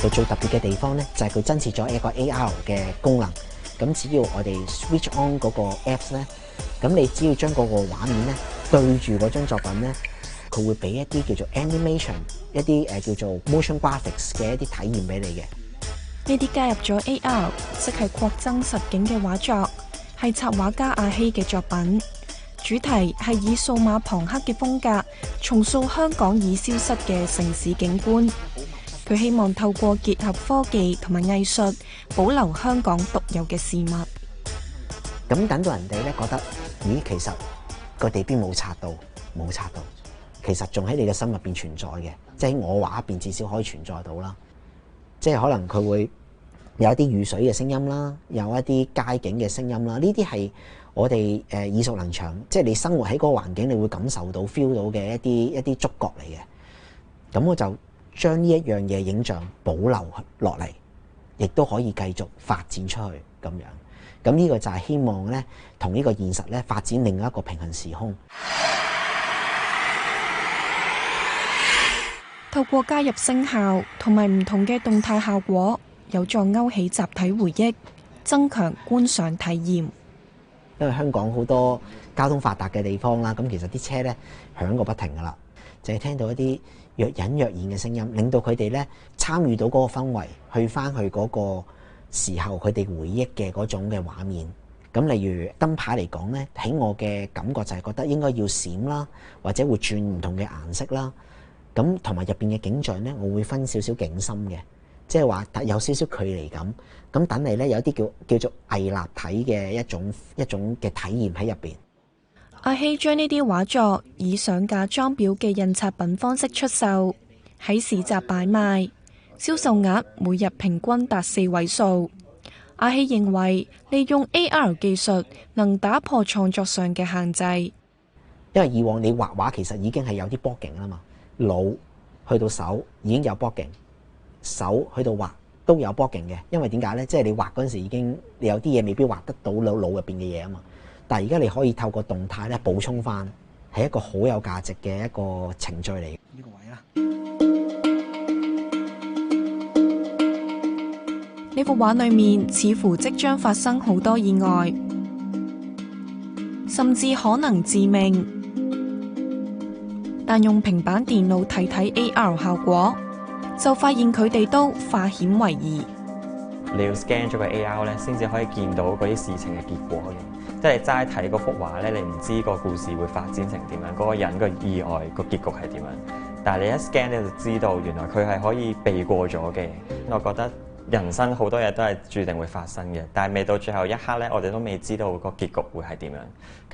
佢最特別嘅地方咧，就係佢增設咗一個 AR 嘅功能。咁只要我哋 switch on 嗰個 apps 咧，咁你只要將嗰個畫面咧對住嗰張作品咧，佢會俾一啲叫做 animation， 一啲叫做 motion graphics 嘅一啲體驗俾你嘅。呢啲加入咗 AR， 即係擴增實境嘅畫作，係插畫家阿希嘅作品。主題係以數碼龐克嘅風格重塑香港已消失嘅城市景觀。佢希望透過結合科技同埋藝術，保留香港獨有嘅事物。咁等到人哋咧覺得，咦，其實個地邊冇擦到，其實仲喺你嘅心入邊存在嘅，即係喺我畫入邊至少可以存在到啦。即係可能佢會有一啲雨水嘅聲音啦，有一啲街景嘅聲音啦，呢啲係我哋耳熟能詳，即係你生活喺嗰個環境，你會感受到 feel 到嘅一啲觸覺嚟嘅。咁我就將呢一樣嘢影像保留落嚟，亦都可以繼續發展出去咁樣。咁呢個就係希望咧，同呢個現實咧發展另一個平行時空。透過加入聲效同埋唔同嘅動態效果，有助勾起集體回憶，增強觀賞體驗。因為香港好多交通發達嘅地方啦，咁其實啲車咧響個不停噶啦，就係聽到一啲若隱若現嘅聲音，令到佢哋咧參與到嗰個氛圍，去翻去嗰個時候佢哋回憶嘅嗰種嘅畫面。咁例如燈牌嚟講咧，喺我嘅感覺就係覺得應該要閃啦，或者會轉唔同嘅顏色啦。咁同埋入邊嘅景象咧，我會分少少景深嘅，即係話有少少距離感。咁等你咧有啲叫做偽立體嘅一種嘅體驗喺入邊。阿希將呢啲畫作以上架裝裱嘅印刷品方式出售，喺市集擺賣，銷售額每日平均達4位數。阿希認為利用 AR 技術能打破創作上嘅限制，因為以往你畫畫其實已經係有啲波景啦嘛，腦去到手已經有波景，手去到畫都有波景嘅。因為點解呢？即係你畫嗰陣時已經你有啲嘢未必畫得到腦入邊嘅嘢啊嘛。但係而家你可以透過動態咧補充翻，係一個好有價值嘅一個程序嚟。呢個位啦，呢幅畫裏面似乎即將發生好多意外，甚至可能致命。但用平板電腦睇睇 AR 效果，就發現佢哋都化險為夷。你要 scan 咗個 AR 咧，先至可以見到嗰啲事情嘅結果嘅。即係齋睇嗰幅畫咧，你唔知個故事會發展成點樣，嗰個人個意外個結局係點樣。但係你一 scan 你就知道，原來佢係可以避過咗嘅。我覺得人生好多嘢都係注定會發生嘅，但係未到最後一刻咧，我哋都未知道個結局會係點樣。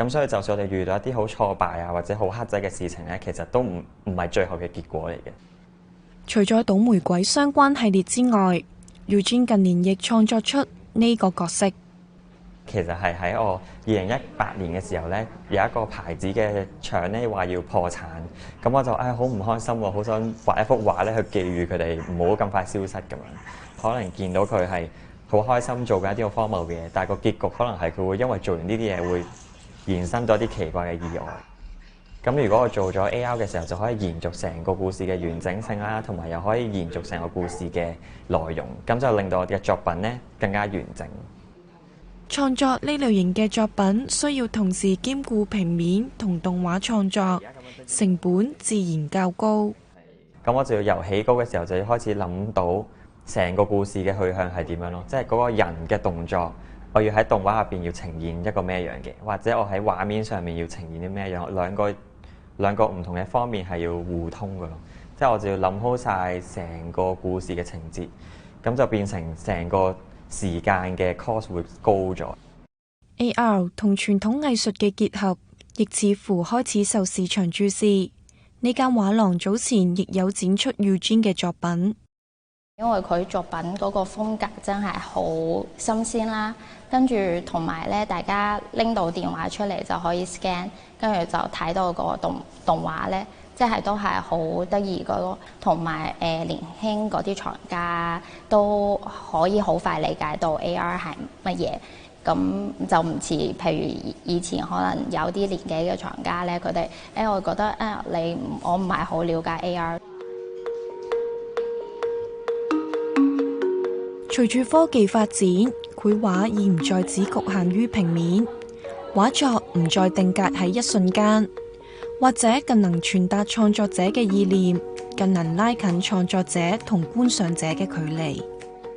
咁所以就算我哋遇到一啲好挫敗啊，或者好黑仔嘅事情咧，其實都唔係最後嘅結果嚟嘅。除咗倒玫瑰相關系列之外，Eugene 近年亦創作出呢個角色。其實係喺我2018年嘅時候咧，有一個牌子嘅廠咧話要破產，咁我就好唔開心喎，好想畫一幅畫咧去寄予佢哋唔好咁快消失咁樣。可能見到佢係好開心做緊一啲好荒謬嘅嘢，但係個結局可能係佢會因為做完呢啲嘢會延伸到一啲奇怪嘅意外。咁如果我做咗 AR 嘅時候，就可以延續成個故事嘅完整性啦，同埋又可以延續成個故事嘅內容，咁就令到我哋嘅作品咧更加完整。創作呢類型嘅作品需要同時兼顧平面同動畫創作，成本自然較高。咁我就要由起稿嘅時候就要開始諗到成個故事嘅去向係點樣咯，即係嗰個人嘅動作，我要喺動畫入邊要呈現一個咩樣嘅，或者我喺畫面上面要呈現啲咩樣，兩個唔同嘅方面係要互通嘅咯。即係我就要諗好晒成個故事嘅情節，咁就變成成個時間嘅 cost 會高咗。AR 同傳統藝術嘅結合，亦似乎開始受市場注視。呢間畫廊早前亦有展出 Eugene 嘅作品，因為佢作品嗰個風格真係好新鮮啦。跟住同埋咧，大家拎到電話出嚟就可以 scan， 跟住就睇到個動畫咧。即係都係好得意嗰個，同埋年輕嗰啲藏家都可以好快理解到 AR 係乜嘢，咁就唔似譬如以前可能有啲年紀嘅藏家咧，佢哋我覺得我唔係好了解 AR。隨住科技發展，繪畫已唔再只局限於平面，畫作唔再定格喺一瞬間，或者更能傳達創作者嘅意念，更能拉近創作者同觀賞者嘅距離。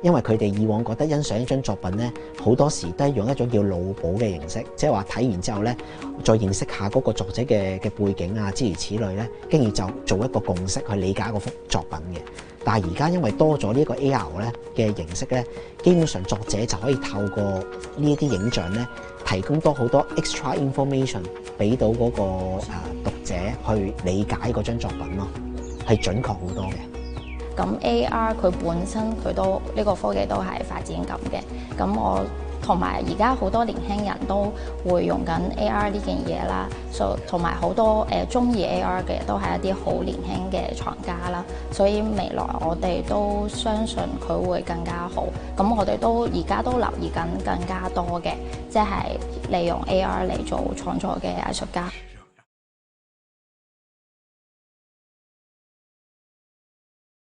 因為佢哋以往覺得欣賞一張作品咧，好多時都係用一種叫腦補嘅形式，即係話睇完之後咧，再認識下嗰個作者嘅背景啊，諸如此類咧，跟住就做一個共識去理解嗰幅作品嘅。但係而家因為多咗呢個 AR 咧嘅形式咧，基本上作者就可以透過呢一啲影像咧，提供好多 extra information 俾到嗰個讀者去理解嗰張作品咯，係準確好多嘅。咁 AR 佢本身佢都呢個科技都係發展緊嘅，咁我同埋而家好多年輕人都會用緊 AR 呢件嘢啦，同埋好多中意 AR 嘅都係一啲好年輕嘅藏家啦，所以未來我哋都相信佢會更加好。咁我哋都而家都留意緊更加多嘅，即係利用 AR 嚟做創作嘅藝術家。